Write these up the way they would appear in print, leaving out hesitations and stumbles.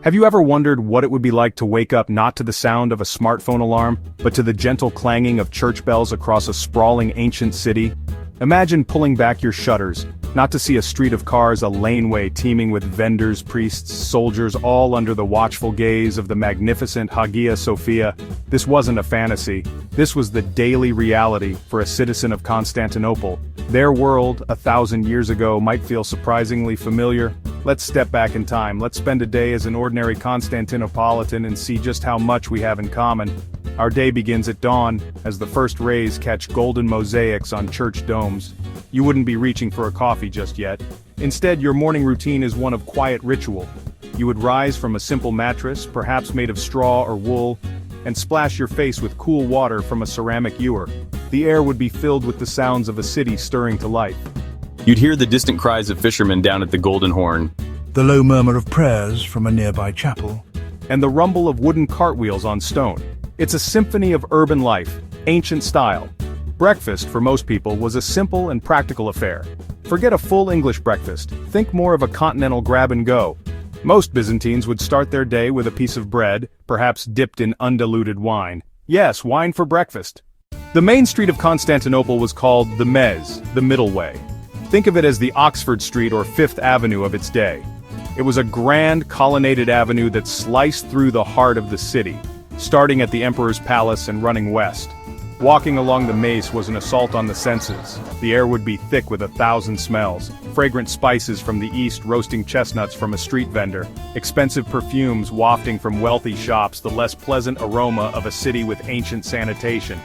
Have you ever wondered what it would be like to wake up not to the sound of a smartphone alarm, but to the gentle clanging of church bells across a sprawling ancient city? Imagine pulling back your shutters, not to see a street of cars, a laneway teeming with vendors, priests, soldiers, all under the watchful gaze of the magnificent Hagia Sophia. This wasn't a fantasy. This was the daily reality for a citizen of Constantinople. Their world, 1,000 years ago, might feel surprisingly familiar. Let's step back in time. Let's spend a day as an ordinary Constantinopolitan and see just how much we have in common. Our day begins at dawn, as the first rays catch golden mosaics on church domes. You wouldn't be reaching for a coffee just yet. Instead, your morning routine is one of quiet ritual. You would rise from a simple mattress, perhaps made of straw or wool, and splash your face with cool water from a ceramic ewer. The air would be filled with the sounds of a city stirring to life. You'd hear the distant cries of fishermen down at the Golden Horn, the low murmur of prayers from a nearby chapel, and the rumble of wooden cartwheels on stone. It's a symphony of urban life, ancient style. Breakfast, for most people, was a simple and practical affair. Forget a full English breakfast, think more of a continental grab-and-go. Most Byzantines would start their day with a piece of bread, perhaps dipped in undiluted wine. Yes, wine for breakfast. The main street of Constantinople was called the Mez, the middle way. Think of it as the Oxford Street or Fifth Avenue of its day. It was a grand colonnaded avenue that sliced through the heart of the city, starting at the Emperor's Palace and running west. Walking along the Mace was an assault on the senses. The air would be thick with 1,000 smells, fragrant spices from the east roasting chestnuts from a street vendor, expensive perfumes wafting from wealthy shops, the less pleasant aroma of a city with ancient sanitation.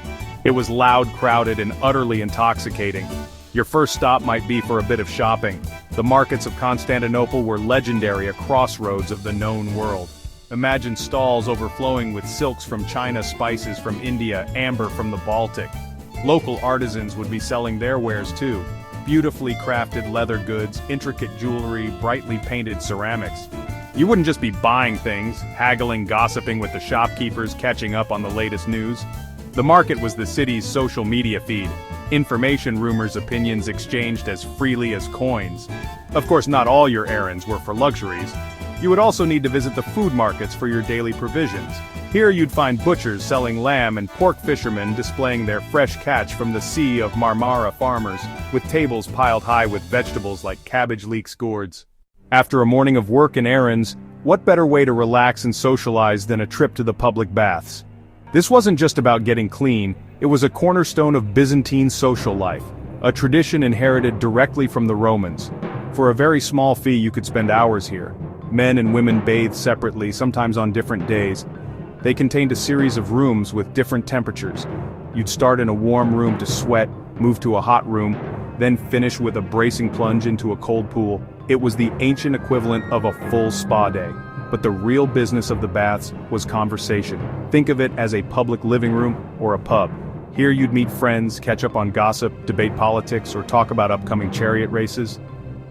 It was loud, crowded, and utterly intoxicating. Your first stop might be for a bit of shopping. The markets of Constantinople were legendary, a crossroads of the known world. Imagine stalls overflowing with silks from China, spices from India, amber from the Baltic. Local artisans would be selling their wares too. Beautifully crafted leather goods, intricate jewelry, brightly painted ceramics. You wouldn't just be buying things, haggling, gossiping with the shopkeepers, catching up on the latest news. The market was the city's social media feed. Information, rumors, opinions exchanged as freely as coins. Of course, not all your errands were for luxuries. You would also need to visit the food markets for your daily provisions. Here you'd find butchers selling lamb and pork fishermen displaying their fresh catch from the Sea of Marmara farmers, with tables piled high with vegetables like cabbage leeks gourds. After a morning of work and errands, what better way to relax and socialize than a trip to the public baths? This wasn't just about getting clean, it was a cornerstone of Byzantine social life, a tradition inherited directly from the Romans. For a very small fee you could spend hours here. Men and women bathed separately, sometimes on different days. They contained a series of rooms with different temperatures. You'd start in a warm room to sweat, move to a hot room, then finish with a bracing plunge into a cold pool. It was the ancient equivalent of a full spa day. But the real business of the baths was conversation. Think of it as a public living room or a pub. Here you'd meet friends, catch up on gossip, debate politics, or talk about upcoming chariot races.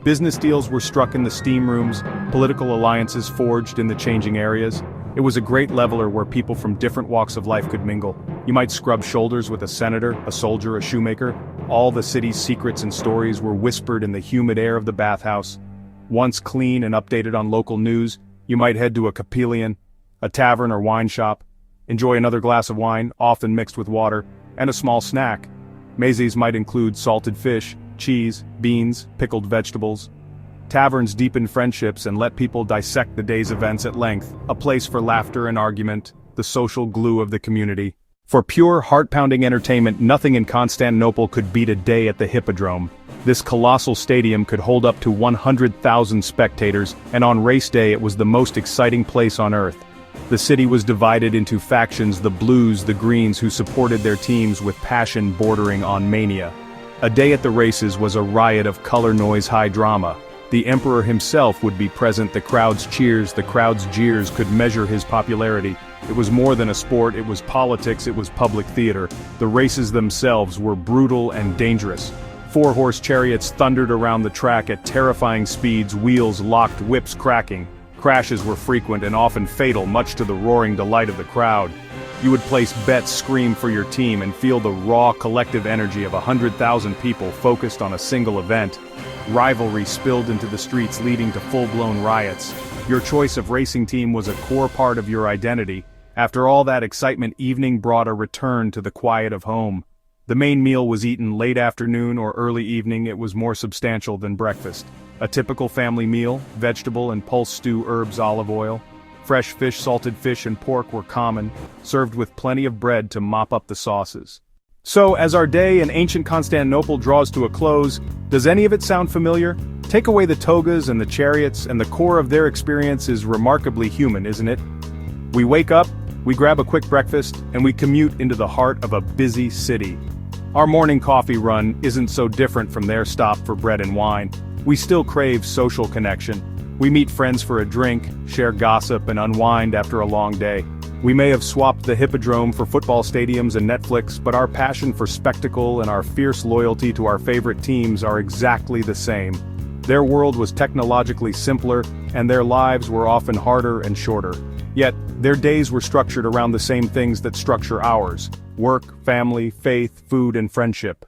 Business deals were struck in the steam rooms, political alliances forged in the changing areas. It was a great leveler where people from different walks of life could mingle. You might scrub shoulders with a senator, a soldier, a shoemaker. All the city's secrets and stories were whispered in the humid air of the bathhouse. Once clean and updated on local news, you might head to a kapelion, a tavern or wine shop, enjoy another glass of wine, often mixed with water, and a small snack. Mezes might include salted fish, cheese, beans, pickled vegetables. Taverns deepened friendships and let people dissect the day's events at length, a place for laughter and argument, the social glue of the community. For pure, heart-pounding entertainment, nothing in Constantinople could beat a day at the Hippodrome. This colossal stadium could hold up to 100,000 spectators, and on race day it was the most exciting place on earth. The city was divided into factions: the blues, the greens, who supported their teams with passion bordering on mania. A day at the races was a riot of color, noise, high drama. The emperor himself would be present. The crowd's cheers, the crowd's jeers could measure his popularity. It was more than a sport, it was politics, it was public theater. The races themselves were brutal and dangerous. Four-horse chariots thundered around the track at terrifying speeds, wheels locked, whips cracking. Crashes were frequent and often fatal, much to the roaring delight of the crowd. You would place bets, scream for your team, and feel the raw collective energy of 100,000 people focused on a single event. Rivalry spilled into the streets, leading to full-blown riots. Your choice of racing team was a core part of your identity. After all that excitement, evening brought a return to the quiet of home. The main meal was eaten late afternoon or early evening. It was more substantial than breakfast. A typical family meal, vegetable and pulse stew, herbs, olive oil. Fresh fish, salted fish and pork were common, served with plenty of bread to mop up the sauces. So, as our day in ancient Constantinople draws to a close, does any of it sound familiar? Take away the togas and the chariots, and the core of their experience is remarkably human, isn't it? We wake up, we grab a quick breakfast, and we commute into the heart of a busy city. Our morning coffee run isn't so different from their stop for bread and wine. We still crave social connection. We meet friends for a drink, share gossip, and unwind after a long day. We may have swapped the hippodrome for football stadiums and Netflix, but our passion for spectacle and our fierce loyalty to our favorite teams are exactly the same. Their world was technologically simpler, and their lives were often harder and shorter. Yet, their days were structured around the same things that structure ours: work, family, faith, food, and friendship.